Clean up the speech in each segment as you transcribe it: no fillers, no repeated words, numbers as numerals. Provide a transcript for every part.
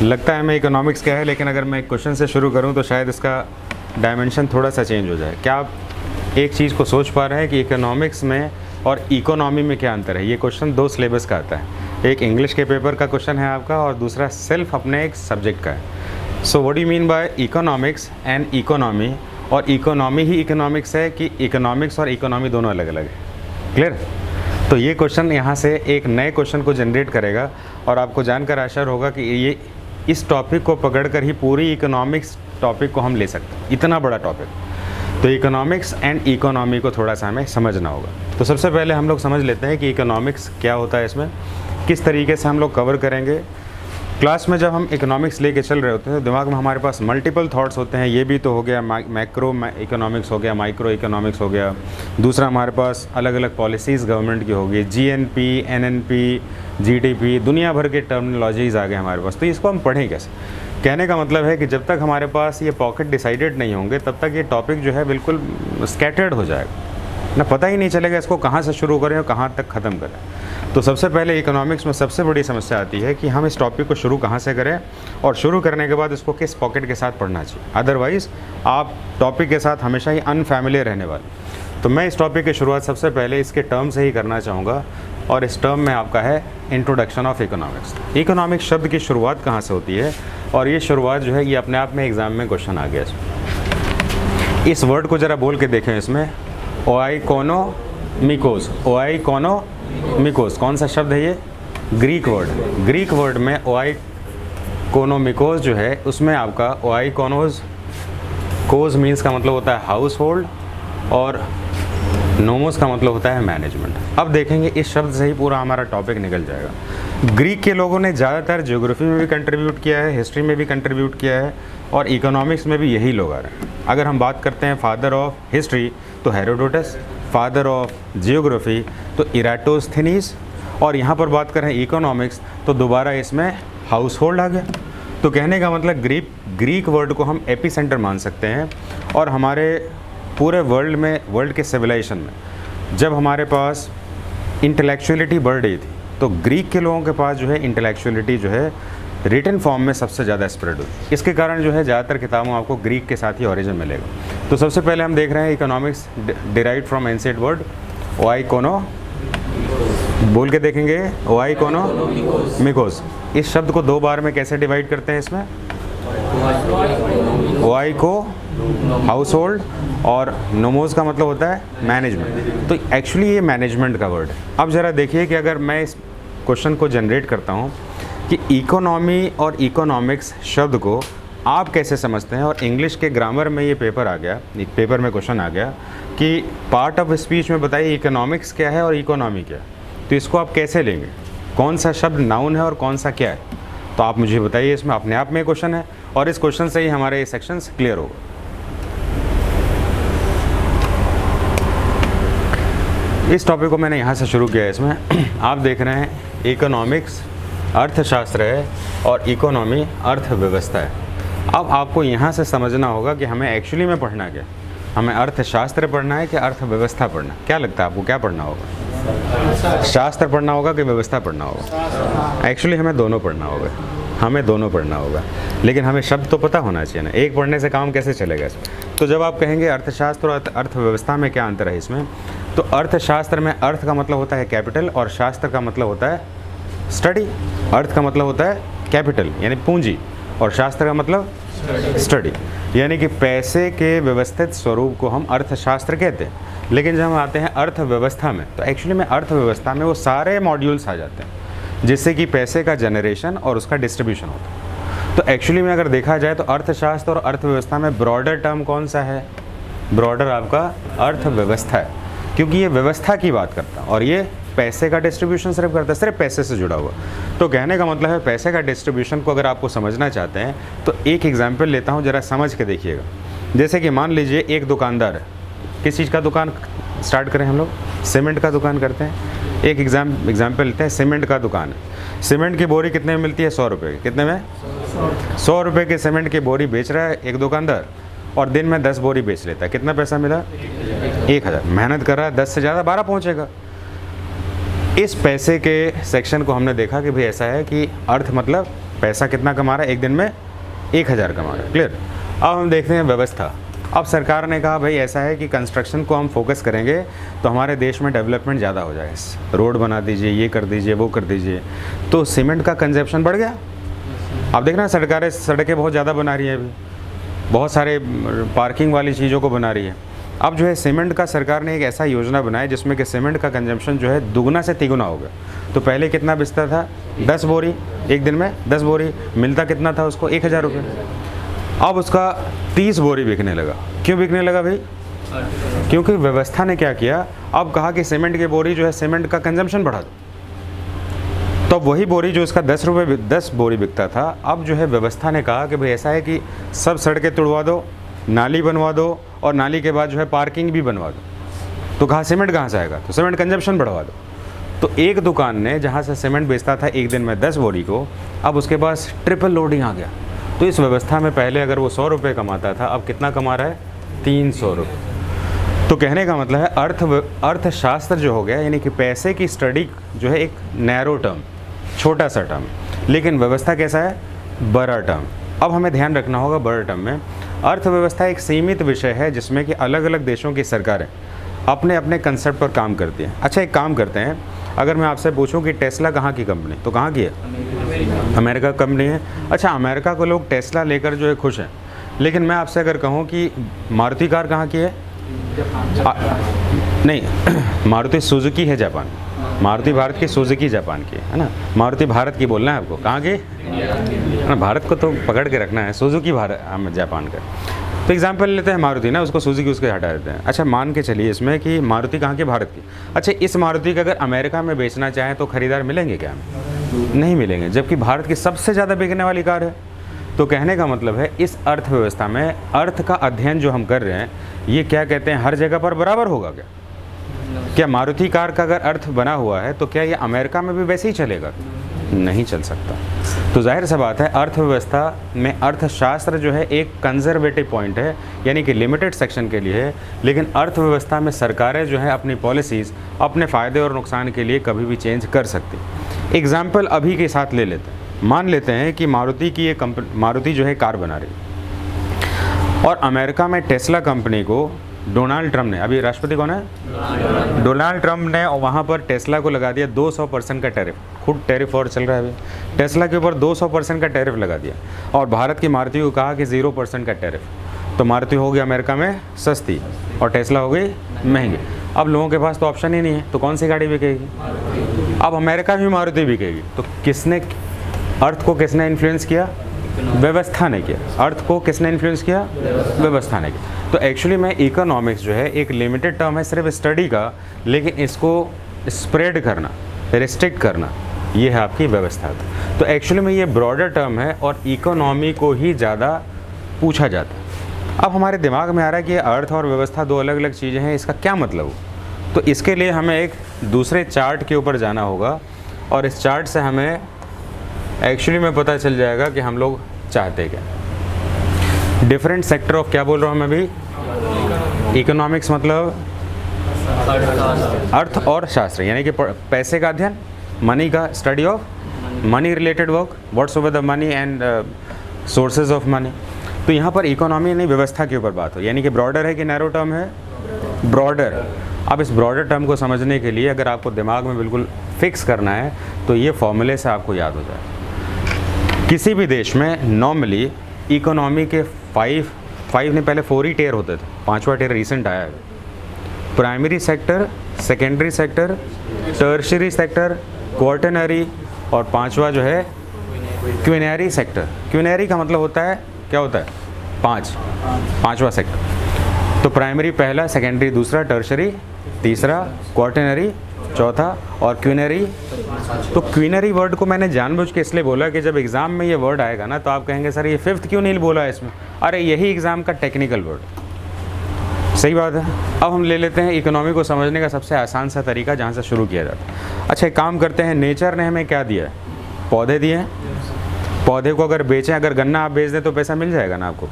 लगता है मैं इकोनॉमिक्स क्या है, लेकिन अगर मैं एक क्वेश्चन से शुरू करूं तो शायद इसका डायमेंशन थोड़ा सा चेंज हो जाए। क्या आप एक चीज़ को सोच पा रहे हैं कि इकोनॉमिक्स में और इकोनॉमी में क्या अंतर है? ये क्वेश्चन दो सिलेबस का आता है, एक इंग्लिश के पेपर का क्वेश्चन है आपका और दूसरा सेल्फ अपने एक सब्जेक्ट का है। So what do you mean by economics and economy? और इकोनॉमी ही इकोनॉमिक्स है कि इकोनॉमिक्स और इकोनॉमी दोनों अलग अलग है? क्लियर? तो ये क्वेश्चन यहाँ से एक नए क्वेश्चन को जनरेट करेगा और आपको जानकर आश्चर्य होगा कि ये इस टॉपिक को पकड़कर ही पूरी इकोनॉमिक्स टॉपिक को हम ले सकते हैं, इतना बड़ा टॉपिक। तो इकोनॉमिक्स एंड इकोनॉमी को थोड़ा सा हमें समझना होगा। तो सबसे पहले हम लोग समझ लेते हैं कि इकोनॉमिक्स क्या होता है, इसमें किस तरीके से हम लोग कवर करेंगे। क्लास में जब हम इकोनॉमिक्स लेके चल रहे होते हैं तो दिमाग में हमारे पास मल्टीपल थॉट्स होते हैं। ये भी तो हो गया मैक्रो इकोनॉमिक्स हो गया, माइक्रो इकोनॉमिक्स हो गया, दूसरा हमारे पास अलग अलग पॉलिसीज़ गवर्नमेंट की होगी, जीएनपी, एनएनपी, जीडीपी, दुनिया भर के टर्मिनोलॉजीज़ आ गए हमारे पास। तो इसको हम पढ़ें कैसे? कहने का मतलब है कि जब तक हमारे पास ये पॉकेट डिसाइडेड नहीं होंगे तब तक ये टॉपिक जो है बिल्कुल स्कैटर्ड हो जाएगा ना, पता ही नहीं चलेगा इसको कहाँ से शुरू करें और कहाँ तक ख़त्म करें। तो सबसे पहले इकोनॉमिक्स में सबसे बड़ी समस्या आती है कि हम इस टॉपिक को शुरू कहाँ से करें और शुरू करने के बाद इसको किस पॉकेट के साथ पढ़ना चाहिए। अदरवाइज़ आप टॉपिक के साथ हमेशा ही अनफैमिलियर रहने वाले। तो मैं इस टॉपिक की शुरुआत सबसे पहले इसके टर्म से ही करना चाहूँगा और इस टर्म में आपका है इंट्रोडक्शन ऑफ इकोनॉमिक्स। इकोनॉमिक्स शब्द की शुरुआत कहाँ से होती है और ये शुरुआत जो है ये अपने आप में एग्ज़ाम में क्वेश्चन आ गया इसमें। इस वर्ड को ज़रा बोल के देखें, इसमें ओआइकोनोमिकोस, ओआइकोनोमिकोस कौन सा शब्द है? ये ग्रीक वर्ड। ग्रीक वर्ड में ओआइकोनोमिकोस जो है उसमें आपका ओआइकोनोस, कोस मीन्स का मतलब होता है हाउस होल्ड और नोमोस का मतलब होता है मैनेजमेंट। अब देखेंगे इस शब्द से ही पूरा हमारा टॉपिक निकल जाएगा। ग्रीक के लोगों ने ज़्यादातर ज्योग्राफी में भी कंट्रीब्यूट किया है, हिस्ट्री में भी कंट्रीब्यूट किया है और इकोनॉमिक्स में भी यही लोग आ रहे हैं। अगर हम बात करते हैं फादर ऑफ हिस्ट्री तो हेरोडोटस, फादर ऑफ जियोग्राफी तो इराटोस्थेनीस, और यहाँ पर बात करें इकोनॉमिक्स तो दोबारा इसमें हाउस होल्ड आ गया। तो कहने का मतलब ग्रीक वर्ड को हम एपी सेंटर मान सकते हैं और हमारे पूरे वर्ल्ड में, वर्ल्ड के सिविलाइजेशन में जब हमारे पास इंटेलेक्चुअलिटी बढ़ रही थी तो ग्रीक के लोगों के पास जो है इंटेलेक्चुअलिटी जो है रिटन फॉर्म में सबसे ज़्यादा स्प्रेड हुई। इसके कारण जो है ज़्यादातर किताबों आपको ग्रीक के साथ ही ओरिजिन मिलेगा। तो सबसे पहले हम देख रहे हैं economics derived from ancient word oikono, बोल के देखेंगे ओआइकोनोमिकोस। इस शब्द को दो बार में कैसे डिवाइड करते हैं? इसमें ओआइको हाउस होल्ड और नोमोस का मतलब होता है मैनेजमेंट। तो एक्चुअली ये मैनेजमेंट का वर्ड है। अब ज़रा देखिए कि अगर मैं इस क्वेश्चन को जनरेट करता हूँ कि इकोनॉमी और इकोनॉमिक्स शब्द को आप कैसे समझते हैं, और इंग्लिश के ग्रामर में ये पेपर आ गया, एक पेपर में क्वेश्चन आ गया कि पार्ट ऑफ स्पीच में बताइए इकोनॉमिक्स क्या है और इकोनॉमी क्या है, तो इसको आप कैसे लेंगे? कौन सा शब्द नाउन है और कौन सा क्या है? तो आप मुझे बताइए। इसमें अपने आप में क्वेश्चन है और इस क्वेश्चन से ही हमारे ये सेक्शंस क्लियर होगा। इस टॉपिक को मैंने यहाँ से शुरू किया है। इसमें आप देख रहे हैं इकोनॉमिक्स अर्थशास्त्र है और इकोनॉमी अर्थव्यवस्था है। अब आपको यहाँ से समझना होगा कि हमें एक्चुअली में पढ़ना क्या, हमें अर्थशास्त्र पढ़ना है कि अर्थव्यवस्था पढ़ना? क्या लगता है आपको, क्या पढ़ना होगा? शास्त्र पढ़ना होगा कि व्यवस्था पढ़ना होगा? एक्चुअली हमें दोनों पढ़ना होगा, हमें दोनों पढ़ना होगा, लेकिन हमें शब्द तो पता होना चाहिए ना, एक पढ़ने से काम कैसे चलेगा इसमें? तो जब आप कहेंगे अर्थशास्त्र और अर्थव्यवस्था में क्या अंतर है इसमें, तो अर्थशास्त्र में अर्थ का मतलब होता है कैपिटल और शास्त्र का मतलब होता है स्टडी। अर्थ का मतलब होता है कैपिटल यानी पूंजी और शास्त्र का मतलब स्टडी, यानी कि पैसे के व्यवस्थित स्वरूप को हम अर्थशास्त्र कहते हैं। लेकिन जब हम आते हैं अर्थव्यवस्था में तो एक्चुअली में अर्थव्यवस्था में वो सारे मॉड्यूल्स आ जाते हैं जिससे कि पैसे का जनरेशन और उसका डिस्ट्रीब्यूशन होता है। तो एक्चुअली में अगर देखा जाए तो अर्थशास्त्र और अर्थव्यवस्था में ब्रॉडर टर्म कौन सा है? ब्रॉडर आपका अर्थव्यवस्था है, क्योंकि ये व्यवस्था की बात करता है और ये पैसे का डिस्ट्रीब्यूशन सिर्फ करता है, सिर्फ पैसे से जुड़ा हुआ। तो कहने का मतलब है पैसे का डिस्ट्रीब्यूशन को अगर आपको समझना चाहते हैं तो एक एग्जाम्पल लेता हूँ, ज़रा समझ के देखिएगा। जैसे कि मान लीजिए एक दुकानदार है, किस चीज़ का दुकान स्टार्ट करें हम लोग? सीमेंट का दुकान करते हैं। एक एग्जाम्पल लेते हैं, सीमेंट का दुकान है। सीमेंट की बोरी कितने में मिलती है? 100 रुपये की। कितने में? 100 रुपये की सीमेंट की बोरी बेच रहा है एक दुकानदार और दिन में 10 बोरी बेच लेता है। कितना पैसा मिला? 1000। मेहनत कर रहा है, 10 से ज़्यादा 12 पहुँचेगा। इस पैसे के सेक्शन को हमने देखा कि भाई ऐसा है कि अर्थ मतलब पैसा कितना कमा रहा है, एक दिन में 1000 कमा रहा है। क्लियर। अब हम देखते हैं व्यवस्था। अब सरकार ने कहा भाई ऐसा है कि कंस्ट्रक्शन को हम फोकस करेंगे तो हमारे देश में डेवलपमेंट ज़्यादा हो जाएगा, रोड बना दीजिए, ये कर दीजिए, वो कर दीजिए, तो सीमेंट का कंजप्शन बढ़ गया। आप देख रहे हैं सरकारें सड़कें बहुत ज़्यादा बना रही है, अभी बहुत सारे पार्किंग वाली चीज़ों को बना रही है। अब जो है सीमेंट का सरकार ने एक ऐसा योजना बनाया जिसमें कि सीमेंट का कंजम्पशन जो है दुगना से तिगुना हो गया। तो पहले कितना बिकता था, 10 बोरी एक दिन में, 10 बोरी मिलता कितना था उसको, 1000 रुपये। अब उसका 30 बोरी बिकने लगा। क्यों बिकने लगा भाई? क्योंकि व्यवस्था ने क्या किया, अब कहा कि सीमेंट की बोरी जो है सीमेंट का कंजम्पशन बढ़ा दो। तो वही बोरी जो उसका 10 बोरी बिकता था, अब जो है व्यवस्था ने कहा कि भाई ऐसा है कि सब सड़कें तुड़वा दो, नाली बनवा दो, और नाली के बाद जो है पार्किंग भी बनवा दो। तो कहा सीमेंट कहाँ से आएगा, तो सीमेंट कंजप्शन बढ़वा दो। तो एक दुकान ने जहाँ से सीमेंट बेचता था एक दिन में 10 बोरी को, अब उसके पास ट्रिपल लोडिंग आ गया। तो इस व्यवस्था में पहले अगर वो 100 रुपये कमाता था, अब कितना कमा रहा है, 300 रुपये। तो कहने का मतलब है अर्थशास्त्र जो हो गया, यानी कि पैसे की स्टडी जो है एक नैरो टर्म, छोटा सा टर्म, लेकिन व्यवस्था कैसा है, बड़ा टर्म। अब हमें ध्यान रखना होगा बड़े टर्म में, अर्थव्यवस्था एक सीमित विषय है जिसमें कि अलग अलग देशों की सरकारें अपने अपने कंसेप्ट पर काम करती हैं। अच्छा, एक काम करते हैं, अगर मैं आपसे पूछूं कि टेस्ला कहाँ की कंपनी, तो कहाँ की है, अमेरिका कंपनी है। अच्छा, अमेरिका को लोग टेस्ला लेकर जो है खुश हैं, लेकिन मैं आपसे अगर कहूँ कि मारुति कार कहाँ की है, नहीं मारुति सुजुकी है जापान, मारुति भारत की, सुजुकी जापान की है ना। मारुति भारत की बोलना है आपको, कहाँ की, भारत को तो पकड़ के रखना है, सुजुकी भारत जापान का। तो एग्जाम्पल लेते हैं मारुति ना, उसको सुजुकी उसके हटा देते हैं। अच्छा, मान के चलिए इसमें कि मारुति कहाँ की, भारत की। अच्छा, इस मारुति का अगर अमेरिका में बेचना चाहें तो खरीदार मिलेंगे क्या, नहीं मिलेंगे, जबकि भारत की सबसे ज़्यादा बिकने वाली कार है। तो कहने का मतलब है इस अर्थव्यवस्था में अर्थ का अध्ययन जो हम कर रहे हैं, ये क्या कहते हैं, हर जगह पर बराबर होगा क्या? क्या मारुति कार का अगर अर्थ बना हुआ है तो क्या ये अमेरिका में भी वैसे ही चलेगा? नहीं चल सकता। तो जाहिर सा बात है अर्थव्यवस्था में अर्थशास्त्र जो है एक कंजर्वेटिव पॉइंट है, यानी कि लिमिटेड सेक्शन के लिए है, लेकिन अर्थव्यवस्था में सरकारें जो है अपनी पॉलिसीज़ अपने फ़ायदे और नुकसान के लिए कभी भी चेंज कर सकती। एग्जाम्पल अभी के साथ ले लेते हैं, मान लेते हैं कि मारुति की ये मारुति जो है कार बना रही है, और अमेरिका में टेस्ला कंपनी को डोनाल्ड ट्रम्प ने, अभी राष्ट्रपति कौन है, डोनाल्ड ट्रम्प ने वहाँ पर टेस्ला को लगा दिया 200% का टैरिफ। खुद टैरिफ और चल रहा है अभी, टेस्ला के ऊपर 200% का टैरिफ लगा दिया, और भारत की मारुति को कहा कि 0% का टैरिफ। तो मारुति हो गई अमेरिका में सस्ती और टेस्ला हो गई महंगी। अब लोगों के पास तो ऑप्शन ही नहीं है, तो कौन सी गाड़ी बिकेगी? अब अमेरिका में मारुति बिकेगी। तो किसने, अर्थ को किसने इन्फ्लुएंस किया? व्यवस्था ने किया। अर्थ को किसने इन्फ्लुएंस किया? व्यवस्था ने किया। तो एक्चुअली में इकोनॉमिक्स जो है एक लिमिटेड टर्म है सिर्फ स्टडी का, लेकिन इसको स्प्रेड करना, रिस्ट्रिक्ट करना, ये है आपकी व्यवस्था। तो एक्चुअली में ये ब्रॉडर टर्म है और इकोनॉमी को ही ज़्यादा पूछा जाता है। अब हमारे दिमाग में आ रहा है कि अर्थ और व्यवस्था दो अलग अलग चीज़ें हैं, इसका क्या मतलब हो? तो इसके लिए हमें एक दूसरे चार्ट के ऊपर जाना होगा, और इस चार्ट से हमें एक्चुअली में पता चल जाएगा कि हम लोग चाहते क्या। डिफरेंट सेक्टर ऑफ, क्या बोल रहा हूँ मैं अभी, इकोनॉमिक्स मतलब अर्थ और शास्त्र, यानी कि पैसे का अध्ययन, मनी का study of money related work, what's over the money and sources of money. तो यहाँ पर इकोनॉमी यानी व्यवस्था के ऊपर बात हो, यानी कि ब्रॉडर है कि नैरो टर्म है? ब्रॉडर। अब इस ब्रॉडर टर्म को समझने के लिए अगर आपको दिमाग में बिल्कुल फिक्स करना है तो ये फॉर्मूले से आपको याद हो जाए। किसी भी देश में नॉर्मली इकोनॉमी के फाइव ने पहले 4 ही टेयर होते थे, 5वां टेयर रिसेंट आया है। Primary sector, secondary sector, tertiary sector, quaternary, और 5वां जो है क्विनरी सेक्टर। क्विनरी का मतलब होता है, क्या होता है, 5वां सेक्टर। तो प्राइमरी पहला, सेकेंडरी दूसरा, टर्शियरी तीसरा, क्वार्टरनरी चौथा, और क्विनरी। तो क्विनरी वर्ड को मैंने जानबूझ के इसलिए बोला कि जब एग्ज़ाम में ये वर्ड आएगा ना तो आप कहेंगे सर ये 5th क्यों नहीं बोला है इसमें? अरे यही एग्ज़ाम का टेक्निकल वर्ड। सही बात है। अब हम ले लेते हैं इकोनॉमी को समझने का सबसे आसान सा तरीका जहाँ से शुरू किया जाता है। अच्छा, एक काम करते हैं, नेचर ने हमें क्या दिया है? पौधे दिए हैं। पौधे को अगर बेचें, अगर गन्ना आप बेच दें तो पैसा मिल जाएगा ना आपको।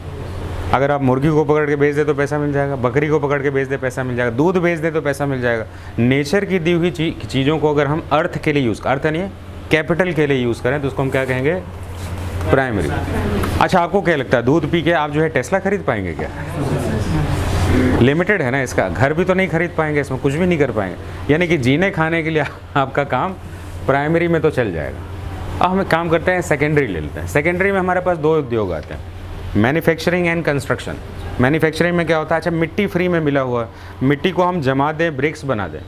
अगर आप मुर्गी को पकड़ के बेच दे तो पैसा मिल जाएगा, बकरी को पकड़ के बेच दे पैसा मिल जाएगा, दूध बेच दे तो पैसा मिल जाएगा। नेचर की दी हुई चीज़ों को अगर हम अर्थ के लिए यूज़, अर्थ नहीं है कैपिटल के लिए यूज़ करें तो उसको हम क्या कहेंगे? प्राइमरी। अच्छा, आपको क्या लगता है दूध पी के आप जो है टेस्ला खरीद पाएंगे क्या? लिमिटेड है ना इसका, घर भी तो नहीं खरीद पाएंगे, इसमें कुछ भी नहीं कर पाएंगे। यानी कि जीने खाने के लिए आपका काम प्राइमरी में तो चल जाएगा। अब हम काम करते हैं सेकेंडरी ले लेते हैं। सेकेंडरी में हमारे पास 2 उद्योग आते हैं, मैन्युफैक्चरिंग एंड कंस्ट्रक्शन। मैन्युफैक्चरिंग में क्या होता है, अच्छा मिट्टी फ्री में मिला हुआ है, मिट्टी को हम जमा दें, ब्रिक्स बना दें,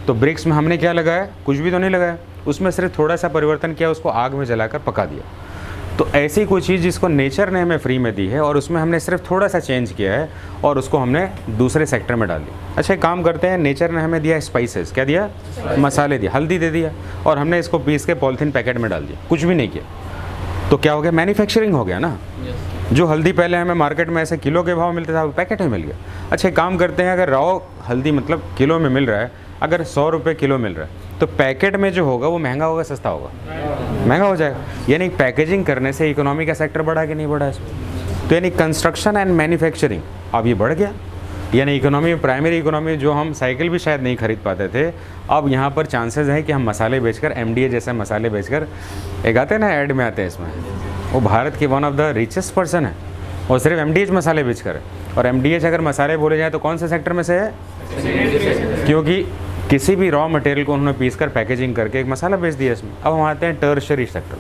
तो ब्रिक्स में हमने क्या लगाया, कुछ भी तो नहीं लगाया, उसमें सिर्फ थोड़ा सा परिवर्तन किया, उसको आग में जलाकर पका दिया। तो ऐसी कोई चीज़ जिसको नेचर ने हमें फ्री में दी है और उसमें हमने सिर्फ थोड़ा सा चेंज किया है और उसको हमने दूसरे सेक्टर में डाल दिया। अच्छा, एक काम करते हैं, नेचर ने हमें दिया स्पाइसेस, क्या दिया, मसाले दिए, हल्दी दे दिया और हमने इसको पीस के पॉलीथीन पैकेट में डाल दिया, कुछ भी नहीं किया, तो क्या हो गया, मैन्युफैक्चरिंग हो गया ना। जो हल्दी पहले हमें मार्केट में ऐसे किलो के भाव मिलता था, वो पैकेट में मिल गया। अच्छा, एक काम करते हैं, अगर रॉ हल्दी मतलब किलो में मिल रहा है, अगर 100 रुपये किलो मिल रहा है, तो पैकेट में जो होगा वो महंगा होगा सस्ता होगा, महंगा हो जाएगा। यानी पैकेजिंग करने से इकोनॉमी का सेक्टर बढ़ा कि नहीं बढ़ा इसमें? तो यानी कंस्ट्रक्शन एंड मैन्युफैक्चरिंग अब ये बढ़ गया। यानी इकोनॉमी, प्राइमरी इकोनॉमी, जो हम साइकिल भी शायद नहीं खरीद पाते थे, अब यहाँ पर चांसेस हैं कि हम मसाले बेचकर, एमडीए जैसे मसाले बेचकर, एक आते हैं ना ऐड में आते हैं इसमें, वो भारत के one of the richest person है और सिर्फ एमडीएच मसाले बेचकर है। और एमडीएच अगर मसाले बोले जाए तो कौन से सेक्टर में से है? क्योंकि किसी भी रॉ मटेरियल को उन्होंने पीस कर पैकेजिंग करके एक मसाला बेच दिया इसमें। अब हम आते हैं टर्शरी सेक्टर।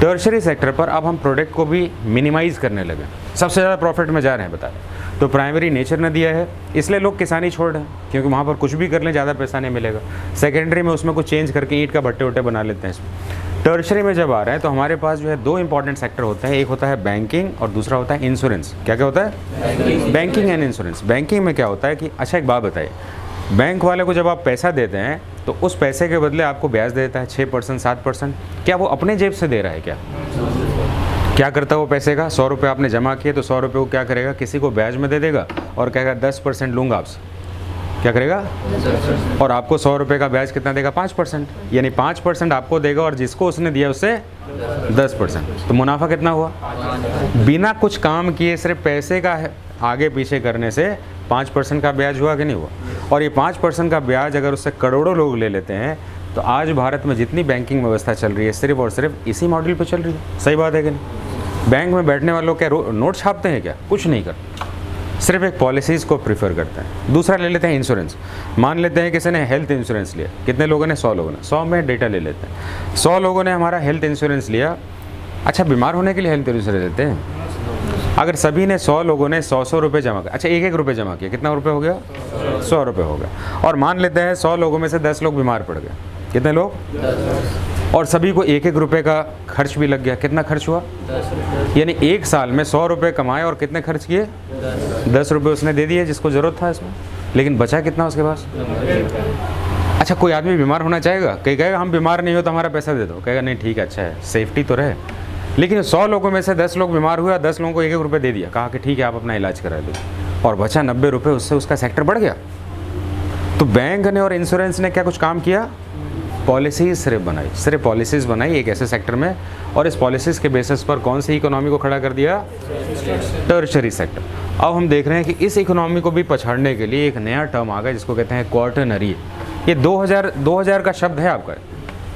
टर्शरी सेक्टर पर अब हम प्रोडक्ट को भी मिनिमाइज़ करने लगे, सबसे ज़्यादा प्रॉफिट में जा रहे हैं, बता रहे। तो प्राइमरी नेचर ने दिया है, इसलिए लोग किसानी छोड़ रहे हैं, क्योंकि वहाँ पर कुछ भी कर लें ज़्यादा पैसा नहीं मिलेगा। सेकेंडरी में उसमें कुछ चेंज करके ईंट का भट्टे उट्टे बना लेते हैं इसमें। टर्शरी में जब आ रहे हैं तो हमारे पास जो है 2 इंपॉर्टेंट सेक्टर होते हैं, एक होता है बैंकिंग और दूसरा होता है इंश्योरेंस। क्या क्या होता है? Banking and insurance. बैंकिंग में क्या होता है कि, अच्छा एक बात बताइए, बैंक वाले को जब आप पैसा देते हैं तो उस पैसे के बदले आपको ब्याज देता है 6%, 7%, क्या वो अपने जेब से दे रहा है क्या? क्या करता है वो पैसे का? 100 रुपये आपने जमा किए तो 100 रुपये को क्या करेगा, किसी को ब्याज में दे देगा और कहेगा 10% लूँगा आपसे। क्या करेगा? और आपको 100 रुपये का ब्याज कितना देगा? 5%। यानी 5% आपको देगा और जिसको उसने दिया उससे 10%। तो मुनाफा कितना हुआ? बिना कुछ काम किए सिर्फ पैसे का आगे पीछे करने से 5% का ब्याज हुआ कि नहीं हुआ? और ये 5% का ब्याज अगर उससे करोड़ों लोग ले लेते हैं तो आज भारत में जितनी बैंकिंग व्यवस्था चल रही है सिर्फ और सिर्फ इसी मॉडल पे चल रही है। सही बात है कि नहीं? बैंक में बैठने वालों क्या नोट छापते हैं क्या? कुछ नहीं करते, सिर्फ एक पॉलिसीज़ को प्रीफर करते हैं। दूसरा ले लेते हैं इंश्योरेंस। मान लेते हैं किसी ने हेल्थ इंश्योरेंस लिया, कितने लोगों ने? 100 लोगों ने। 100 में डेटा ले लेते हैं, 100 लोगों ने हमारा हेल्थ इंश्योरेंस लिया। अच्छा, बीमार होने के लिए हेल्थ इंश्योरेंस लेते हैं। अगर सभी ने 100 लोगों ने 100 रुपये जमा किया, अच्छा 1 रुपये जमा किया, कितना रुपये हो गया? 100 रुपये हो गया। और मान लेते हैं 100 लोगों में से 10 लोग बीमार पड़ गए, कितने लोग? 10। और सभी को 1 रुपये का खर्च भी लग गया, कितना खर्च हुआ? 10 यानी 1 साल में 100 रुपये कमाए और कितने खर्च किए? 10 रुपये उसने दे दिए जिसको ज़रूरत था इसमें, लेकिन बचा कितना उसके पास? अच्छा, कोई आदमी बीमार होना चाहेगा? कहीं कहेगा हम बीमार नहीं हो तो हमारा पैसा दे दो, कहेगा नहीं ठीक है, अच्छा है, सेफ्टी तो रहे। लेकिन 100 लोगों में से 10 लोग बीमार हुए, 10 लोगों को 1 रुपये दे दिया, कहा कि ठीक है आप अपना इलाज करा लो, और बचा 90 रुपये, उससे उसका सेक्टर बढ़ गया। तो बैंक ने और इंश्योरेंस ने क्या कुछ काम किया? पॉलिसीज़ सिर्फ पॉलिसीज़ बनाई एक ऐसे सेक्टर में, और इस पॉलिसीज़ के बेसिस पर कौन सी इकोनॉमी को खड़ा कर दिया? Tertiary sector. अब हम देख रहे हैं कि इस इकोनॉमी को भी पछाड़ने के लिए एक नया टर्म आ गया जिसको कहते हैं क्वार्टरनरी। ये 2000 का शब्द है आपका।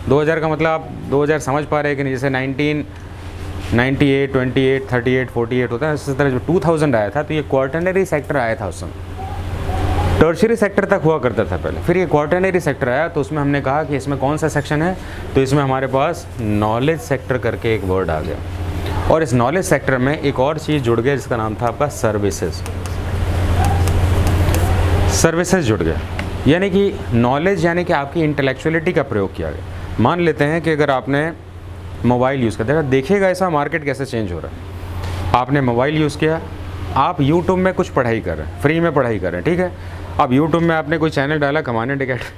2000 का मतलब आप 2000 समझ पा रहे हैं कि नहीं? जैसे 1998, 28, 38, 48 होता है, इसी तरह जो 2000 आया था तो ये क्वार्टरनरी सेक्टर आया था उस समय। टर्शरी सेक्टर तक हुआ करता था पहले, फिर ये क्वार्टरनरी सेक्टर आया तो उसमें हमने कहा कि इसमें कौन सा सेक्शन है, तो इसमें हमारे पास नॉलेज सेक्टर करके एक वर्ड आ गया। और इस नॉलेज सेक्टर में एक और चीज़ जुड़ गया जिसका नाम था आपका सर्विसेज। सर्विसेज जुड़ गया, यानी कि नॉलेज यानी कि आपकी इंटेलेक्चुअलिटी का प्रयोग किया गया। मान लेते हैं कि अगर आपने मोबाइल यूज़ कर देखिएगा ऐसा मार्केट कैसे चेंज हो रहा है। आपने मोबाइल यूज़ किया, आप यूट्यूब में कुछ पढ़ाई कर रहे हैं, फ्री में पढ़ाई कर रहे हैं, ठीक है। अब यूट्यूब में आपने कोई चैनल डाला कमांडेंट अकेडमी,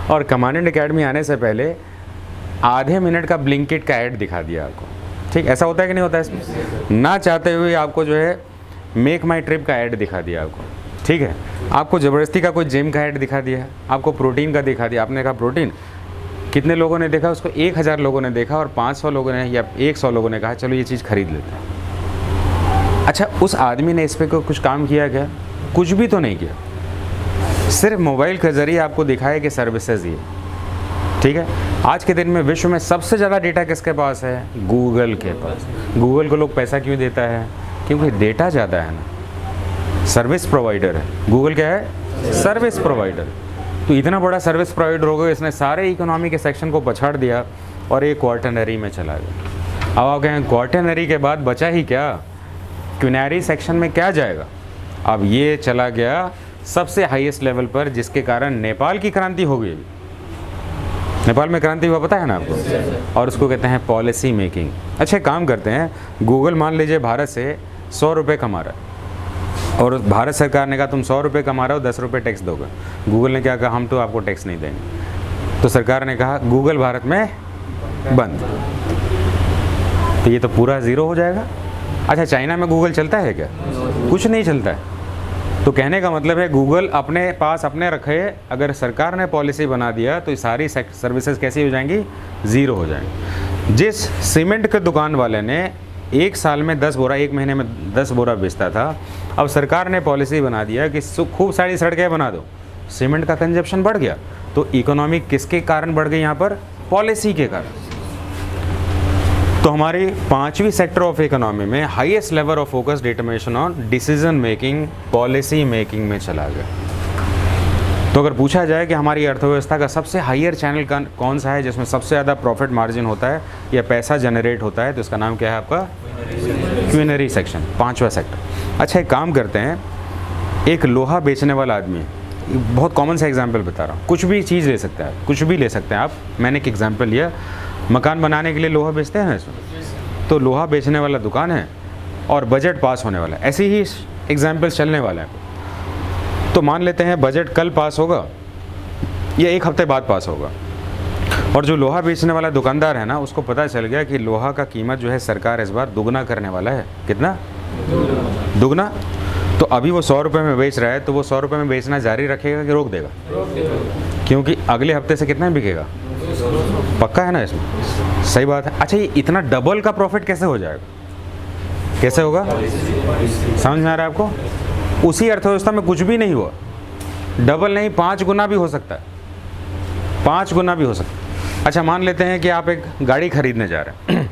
और कमांडेंट अकेडमी आने से पहले आधे मिनट का ब्लिंकिट का ऐड दिखा दिया आपको, ठीक। ऐसा होता है कि नहीं होता है इसमें? ना चाहते हुए आपको जो है मेक माई ट्रिप का ऐड दिखा दिया आपको, ठीक है। आपको ज़बरदस्ती का कोई जिम का ऐड दिखा दिया, आपको प्रोटीन का दिखा दिया। आपने कहा प्रोटीन, कितने लोगों ने देखा उसको? 1000 लोगों ने देखा और 500 लोगों ने या 100 लोगों ने कहा चलो ये चीज़ खरीद लेते हैं। अच्छा, उस आदमी ने इस पर कुछ काम किया क्या? कुछ भी तो नहीं किया, सिर्फ मोबाइल के ज़रिए आपको दिखाया कि सर्विसेज ये, ठीक है। आज के दिन में विश्व में सबसे ज़्यादा डेटा किसके पास है? गूगल के पास। गूगल को लोग पैसा क्यों देता है? क्योंकि डेटा ज़्यादा है ना, सर्विस प्रोवाइडर है। गूगल क्या है? Service provider. तो इतना बड़ा सर्विस प्रोवाइडर हो गया, इसने सारे इकोनॉमी के सेक्शन को पछाड़ दिया और एक क्वार्टनरी में चला गया। अब आप कहें क्वार्टनरी के बाद बचा ही क्या? क्विनरी सेक्शन में क्या जाएगा? अब ये चला गया सबसे हाईएस्ट लेवल पर, जिसके कारण नेपाल की क्रांति हो गई। नेपाल में क्रांति हुआ पता है ना आपको? और उसको कहते हैं पॉलिसी मेकिंग। अच्छा काम करते हैं, गूगल मान लीजिए भारत से 100 रुपये कमा रहा है और भारत सरकार ने कहा तुम 100 रुपये कमा रहे हो, 10 रुपये टैक्स दोगे। गूगल ने क्या कहा? हम तो आपको टैक्स नहीं देंगे। तो सरकार ने कहा गूगल भारत में बंद। तो ये तो पूरा ज़ीरो हो जाएगा। अच्छा चाइना में गूगल चलता है क्या? कुछ नहीं चलता है। तो कहने का मतलब है गूगल अपने पास अपने रखे, अगर सरकार ने पॉलिसी बना दिया तो ये सारी सर्विसेज कैसी हो जाएंगी? ज़ीरो हो जाएंगी। जिस सीमेंट के दुकान वाले ने एक साल में 10 बोरा, एक महीने में 10 बोरा बेचता था, अब सरकार ने पॉलिसी बना दिया कि खूब सारी सड़कें बना दो, सीमेंट का कंजप्शन बढ़ गया। तो इकोनॉमी किसके कारण बढ़ गई? यहाँ पर पॉलिसी के कारण। तो हमारी 5वीं सेक्टर ऑफ इकोनॉमी में highest level of focus determination on decision making, policy making में चला गया। तो अगर पूछा जाए कि हमारी अर्थव्यवस्था का सबसे हाईयर चैनल कौन सा है जिसमें सबसे ज़्यादा प्रॉफिट मार्जिन होता है या पैसा जनरेट होता है, तो इसका नाम क्या है आपका? क्विनरी सेक्शन, 5वां सेक्टर। अच्छा एक काम करते हैं, एक लोहा बेचने वाला आदमी है, बहुत कॉमन सा एग्जाम्पल बता रहा हूँ, कुछ भी चीज़ ले सकते हैं, कुछ भी ले सकते हैं आप। मैंने एक एग्जाम्पल लिया, मकान बनाने के लिए लोहा बेचते हैं ना इसमें, तो लोहा बेचने वाला दुकान है और बजट पास होने वाला है। ऐसे ही एग्जाम्पल्स चलने वाले हैं। तो मान लेते हैं बजट कल पास होगा या एक हफ्ते बाद पास होगा, और जो लोहा बेचने वाला दुकानदार है ना, उसको पता चल गया कि लोहा का कीमत जो है सरकार इस बार दुगना करने वाला है। कितना? दुगना। तो अभी वो 100 रुपये में बेच रहा है, तो वो 100 रुपये में बेचना जारी रखेगा कि रोक देगा? क्योंकि अगले हफ्ते से कितना बिकेगा? पक्का है ना इसमें? सही बात है। अच्छा ये इतना डबल का प्रॉफिट कैसे हो जाएगा? कैसे होगा? समझ में आ रहा है आपको? उसी अर्थव्यवस्था में कुछ भी नहीं हुआ, डबल नहीं 5 गुना भी हो सकता है, 5 गुना भी हो सकता है। अच्छा मान लेते हैं कि आप एक गाड़ी खरीदने जा रहे हैं,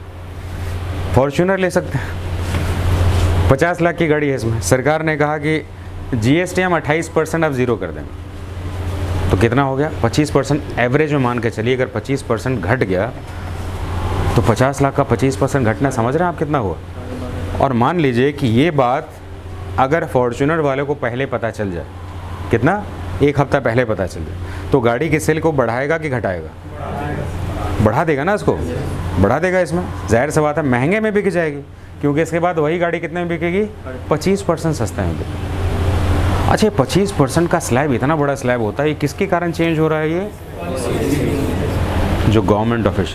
फॉर्च्यूनर ले सकते हैं, 50 लाख की गाड़ी है। इसमें सरकार ने कहा कि जीएसटी हम 28% अब ज़ीरो कर देंगे। तो कितना हो गया? 25% एवरेज में मान के चलिए। अगर 25% घट गया तो 50 लाख का 25% घटना, समझ रहे हैं आप कितना हुआ? और मान लीजिए कि ये बात अगर फॉर्च्यूनर वाले को पहले पता चल जाए, कितना? एक हफ्ता पहले पता चल जाए, तो गाड़ी की सेल को बढ़ाएगा कि घटाएगा? बढ़ा देगा ना, उसको बढ़ा देगा। इसमें जाहिर सी बात है महंगे में बिक जाएगी, क्योंकि इसके बाद वही गाड़ी कितने में बिकेगी? 25% सस्ते में बिकेगी। अच्छा 25% का स्लैब, इतना बड़ा स्लैब होता है, ये किसके कारण चेंज हो रहा है? ये जो गवर्नमेंट ऑफिशियल